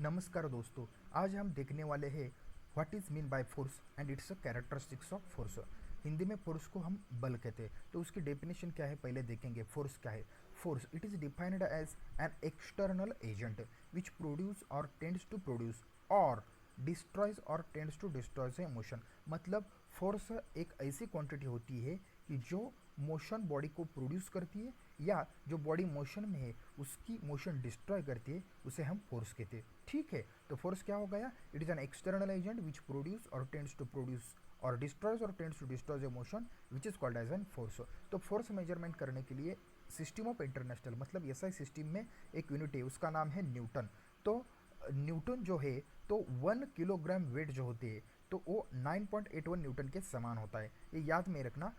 नमस्कार दोस्तों। आज हम देखने वाले हैं what is mean by force and it's a characteristics of force. Hindi में फोर्स को हम बल कहते हैं, तो उसकी डेफिनेशन क्या है पहले देखेंगे। फोर्स क्या है? Force it is defined as an external agent which produce or tends to produce or destroys or tends to destroys a motion. मतलब फोर्स एक ऐसी क्वांटिटी होती है कि जो मोशन बॉडी को प्रोड्यूस करती है या जो बॉडी मोशन में है उसकी मोशन डिस्ट्रॉय करती है, उसे हम फोर्स कहते हैं। ठीक है, तो फोर्स क्या हो गया? It is an external agent which produce or tends to produce or destroys or tends to destroys a motion which is called as an force. तो फोर्स मेजरमेंट करने के लिए सिस्टम ऑफ इंटरनेशनल मतलब SI system में एक unit है, उसका नाम है न्यूटन। तो न्यूटन जो है, तो 1 किलोग्राम वेट जो होते हैं तो वो 9.81 न्यूटन के समान होता है। ये याद में रखना,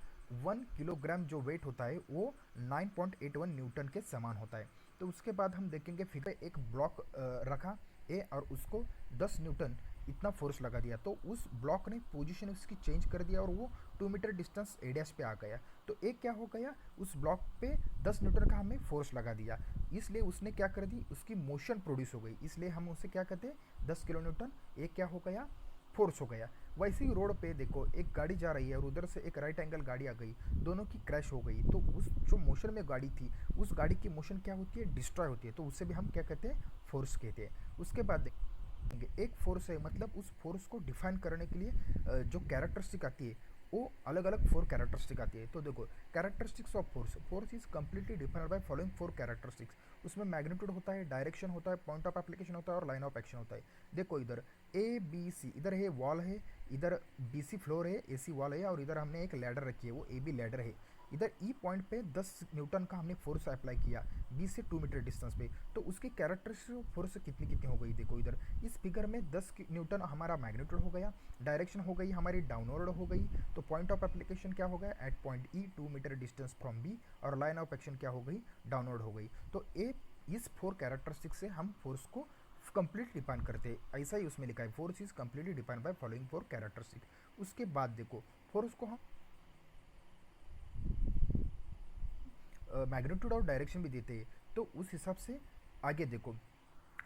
1 किलोग्राम जो वेट होता है वो 9.81 न्यूटन के समान होता है। तो उसके बाद हम देखेंगे फिगर एक ब्लॉक रखा ए और उसको 10 न्यूटन इतना फोर्स लगा दिया, तो उस ब्लॉक ने पोजीशन उसकी चेंज कर दिया और वो 2 मीटर डिस्टेंस एरियाज पे आ गया। तो एक क्या हो गया, उस ब्लॉक पे 10 न्यूटन का हमें फोर्स लगा दिया, इसलिए उसने क्या कर दी, उसकी मोशन प्रोड्यूस हो गई, इसलिए हम उसे क्या कहते हैं 10 किलो न्यूटन। एक क्या हो गया, फोर्स हो गया। वैसे ही रोड पे देखो एक गाड़ी जा रही है और उधर से एक राइट एंगल गाड़ी आ गई, दोनों की क्रैश हो गई, तो उस जो मोशन में गाड़ी थी उस गाड़ी की मोशन क्या होती है, डिस्ट्रॉय होती है, तो उससे भी हम क्या कहते हैं, फोर्स कहते हैं। उसके बाद एक फोर्स है, मतलब उस फोर्स को डिफाइन करने के लिए जो कैरेक्टरिस्टिक आती है वो अलग अलग 4 कैरेक्टरिस्टिक आती है। तो देखो characteristics of force, force is completely defined by following 4 characteristics. उसमें मैग्नीट्यूड होता है, डायरेक्शन होता है, पॉइंट ऑफ एप्लीकेशन होता है और लाइन ऑफ एक्शन होता है। देखो इधर ए बी सी, इधर है वॉल है, इधर बी सी फ्लोर है, ए सी वॉल है और इधर हमने एक लैडर रखी है, वो ए बी लैडर है। इधर ई पॉइंट पे 10 न्यूटन का हमने फोर्स अप्लाई किया बी से 2 मीटर डिस्टेंस पे, तो उसकी कैरेक्टरिस्टिक फोर्स कितनी कितनी हो गई। देखो इधर इस फिगर में 10 न्यूटन हमारा मैग्नीट्यूड हो गया, डायरेक्शन हो गई हमारी डाउनवर्ड हो गई, तो पॉइंट ऑफ एप्लीकेशन क्या हो गया, at point E 2 metre distance from B, और लाइन ऑफ एक्शन क्या हो गई, डाउनवर्ड हो गई। तो ए इस 4 कैरेक्टरिस्टिक से हम फोर्स को कंप्लीट डिफाइन करते हैं। ऐसा ही उसमें लिखा है, force is completely defined by following 4 characteristic. उसके बाद देखो फोर्स को हम मैग्नीट्यूड और डायरेक्शन भी देते हैं, तो उस हिसाब से आगे देखो।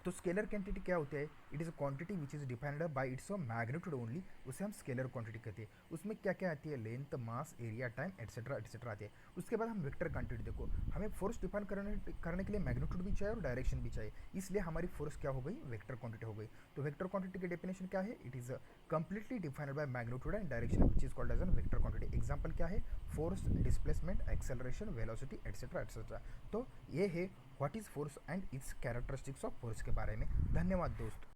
तो स्केलर क्वांटिटी क्या होता है, it is a quantity which is defined by its magnitude only, उसे हम स्केलर क्वांटिटी कहते हैं। उसमें क्या क्या आती है, लेंथ, मास, एरिया, टाइम एटसेट्रा एटसेट्रा आती है। उसके बाद हम वेक्टर क्वांटिटी देखो, हमें फोर्स डिफाइन करने के लिए मैग्नीट्यूड भी चाहिए और डायरेक्शन भी चाहिए, इसलिए हमारी फोर्स क्या हो गई, वेक्टर क्वांटिटी हो गई। तो वेक्टर क्वांटिटी की डेफिनेशन क्या है, it is completely defined by magnitude and direction which is called as an vector quantity. Example क्या है, force, displacement, acceleration, velocity etcetera etcetera. तो ये है what is force and its characteristics of force के बारे में। धन्यवाद दोस्त।